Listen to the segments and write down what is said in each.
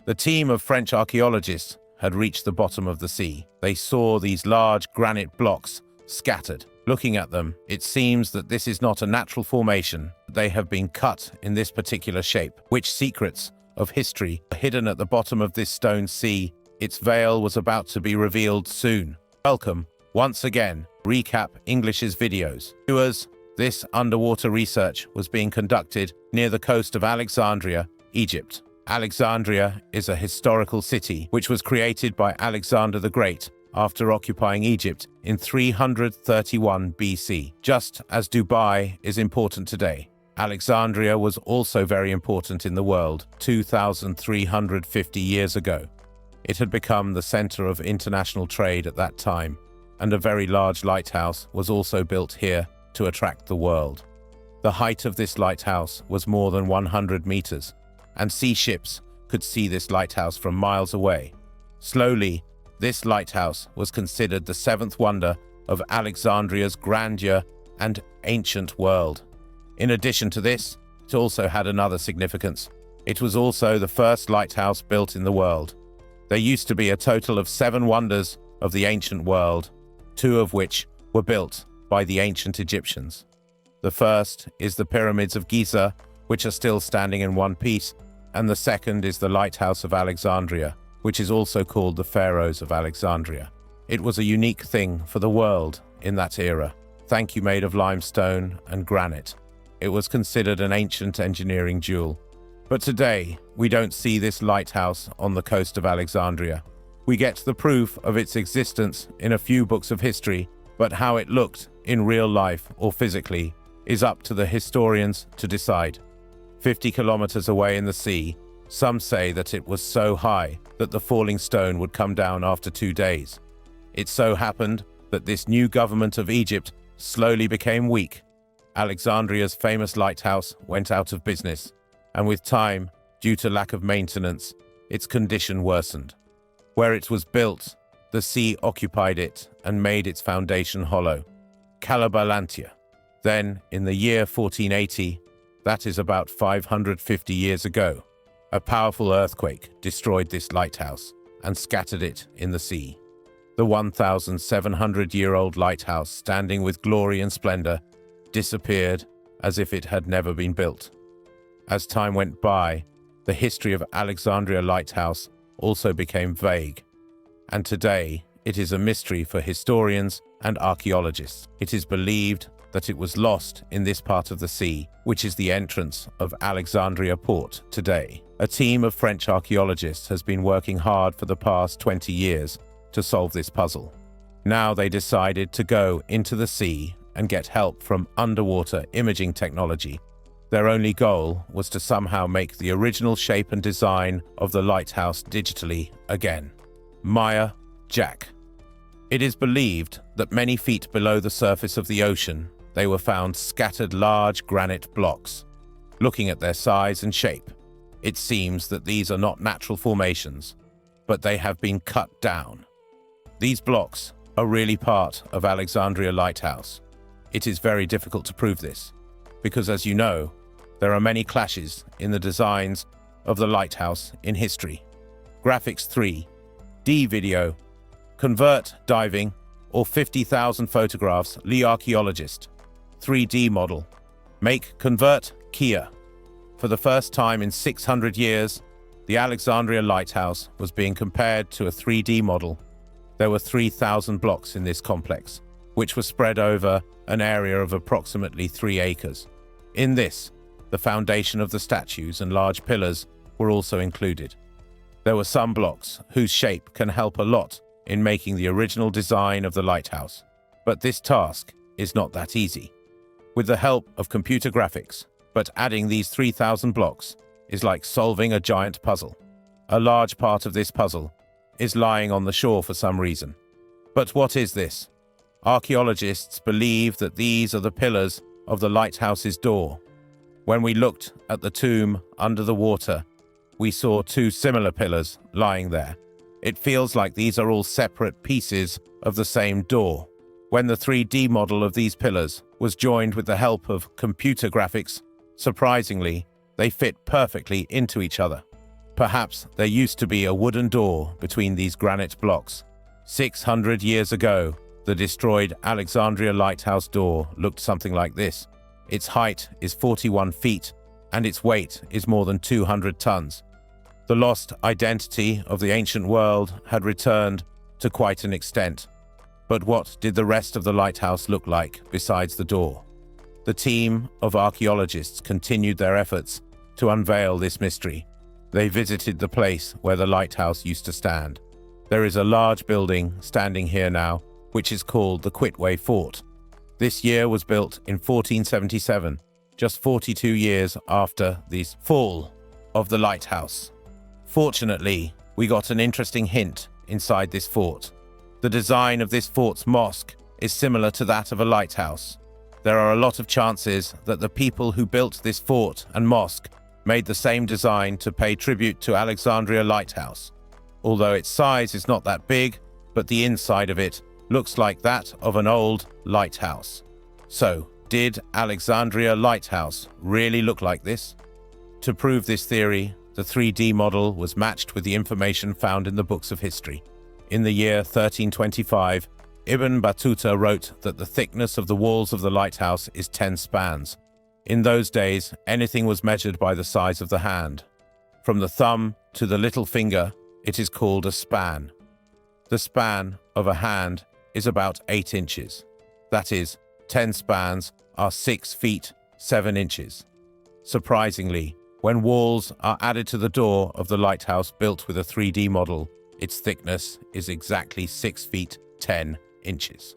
The team of French archaeologists had reached the bottom of the sea. They saw these large granite blocks scattered. Looking at them, it seems that this is not a natural formation. They have been cut in this particular shape. Which secrets of history are hidden at the bottom of this stone sea? Its veil was about to be revealed soon. Welcome, once again, Recap English's videos. Viewers, this underwater research was being conducted near the coast of Alexandria, Egypt. Alexandria is a historical city which was created by Alexander the Great after occupying Egypt in 331 BC. Just as Dubai is important today, Alexandria was also very important in the world 2,350 years ago. It had become the center of international trade at that time, and a very large lighthouse was also built here to attract the world. The height of this lighthouse was more than 100 meters, and sea ships could see this lighthouse from miles away. Slowly, this lighthouse was considered the seventh wonder of Alexandria's grandeur and ancient world. In addition to this, it also had another significance. It was also the first lighthouse built in the world. There used to be a total of 7 wonders of the ancient world, 2 of which were built by the ancient Egyptians. The first is the pyramids of Giza, which are still standing in one piece, and the second is the Lighthouse of Alexandria, which is also called the Pharos of Alexandria. It was a unique thing for the world in that era. Thank you, made of limestone and granite. It was considered an ancient engineering jewel. But today, we don't see this lighthouse on the coast of Alexandria. We get the proof of its existence in a few books of history, but how it looked in real life or physically is up to the historians to decide. 50 kilometers away in the sea, some say that it was so high that the falling stone would come down after 2 days. It so happened that this new government of Egypt slowly became weak. Alexandria's famous lighthouse went out of business, and with time, due to lack of maintenance, its condition worsened. Where it was built, the sea occupied it and made its foundation hollow. Calabalantia. Then, in the year 1480, that is about 550 years ago, a powerful earthquake destroyed this lighthouse and scattered it in the sea. The 1,700-year-old lighthouse, standing with glory and splendor, disappeared as if it had never been built. As time went by, the history of Alexandria Lighthouse also became vague, and today it is a mystery for historians and archaeologists. It is believed that it was lost in this part of the sea, which is the entrance of Alexandria port today. A team of French archaeologists has been working hard for the past 20 years to solve this puzzle. Now they decided to go into the sea and get help from underwater imaging technology. Their only goal was to somehow make the original shape and design of the lighthouse digitally again. Maya, Jack. It is believed that many feet below the surface of the ocean, they were found scattered large granite blocks. Looking at their size and shape, it seems that these are not natural formations, but they have been cut down. These blocks are really part of Alexandria Lighthouse. It is very difficult to prove this, because as you know, there are many clashes in the designs of the lighthouse in history. Graphics 3, D video, convert diving, or 50,000 photographs, Lee archaeologist. 3D model, make convert Kia. For the first time in 600 years, the Alexandria Lighthouse was being compared to a 3D model. There were 3,000 blocks in this complex, which were spread over an area of approximately 3 acres. In this, the foundation of the statues and large pillars were also included. There were some blocks whose shape can help a lot in making the original design of the lighthouse. But this task is not that easy. With the help of computer graphics, but adding these 3,000 blocks is like solving a giant puzzle. A large part of this puzzle is lying on the shore for some reason. But what is this? Archaeologists believe that these are the pillars of the lighthouse's door. When we looked at the tomb under the water, we saw 2 similar pillars lying there. It feels like these are all separate pieces of the same door. When the 3D model of these pillars was joined with the help of computer graphics, surprisingly, they fit perfectly into each other. Perhaps there used to be a wooden door between these granite blocks. 600 years ago, the destroyed Alexandria Lighthouse door looked something like this. Its height is 41 feet, and its weight is more than 200 tons. The lost identity of the ancient world had returned to quite an extent. But what did the rest of the lighthouse look like besides the door? The team of archaeologists continued their efforts to unveil this mystery. They visited the place where the lighthouse used to stand. There is a large building standing here now, which is called the Quitway Fort. This year was built in 1477, just 42 years after the fall of the lighthouse. Fortunately, we got an interesting hint inside this fort. The design of this fort's mosque is similar to that of a lighthouse. There are a lot of chances that the people who built this fort and mosque made the same design to pay tribute to Alexandria Lighthouse. Although its size is not that big, but the inside of it looks like that of an old lighthouse. So, did Alexandria Lighthouse really look like this? To prove this theory, the 3D model was matched with the information found in the books of history. In the year 1325, Ibn Battuta wrote that the thickness of the walls of the lighthouse is 10 spans. In those days, anything was measured by the size of the hand. From the thumb to the little finger, it is called a span. The span of a hand is about 8 inches. That is, 10 spans are 6 feet 7 inches. Surprisingly, when walls are added to the door of the lighthouse built with a 3D model, its thickness is exactly 6 feet 10 inches.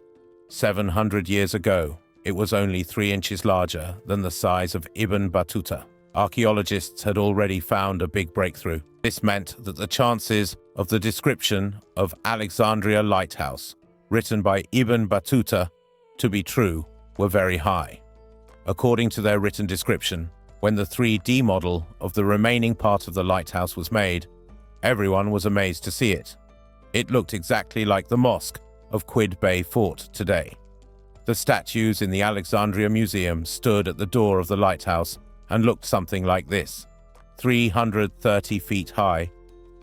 700 years ago, it was only 3 inches larger than the size of Ibn Battuta. Archaeologists had already found a big breakthrough. This meant that the chances of the description of Alexandria Lighthouse, written by Ibn Battuta, to be true were very high. According to their written description, when the 3D model of the remaining part of the lighthouse was made, everyone was amazed to see it. It looked exactly like the mosque of Quid Bay Fort today. The statues in the Alexandria Museum stood at the door of the lighthouse and looked something like this, 330 feet high.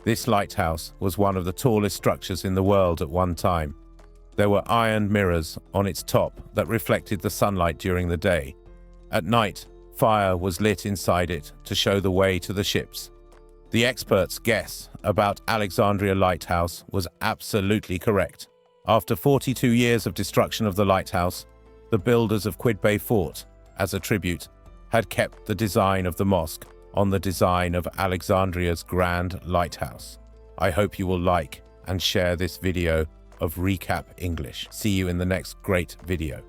This lighthouse was one of the tallest structures in the world at one time. There were iron mirrors on its top that reflected the sunlight during the day. At night, fire was lit inside it to show the way to the ships. The experts' guess about Alexandria Lighthouse was absolutely correct. After 42 years of destruction of the lighthouse, the builders of Quid Bay Fort, as a tribute, had kept the design of the mosque on the design of Alexandria's grand lighthouse. I hope you will like and share this video of Recap English. See you in the next great video.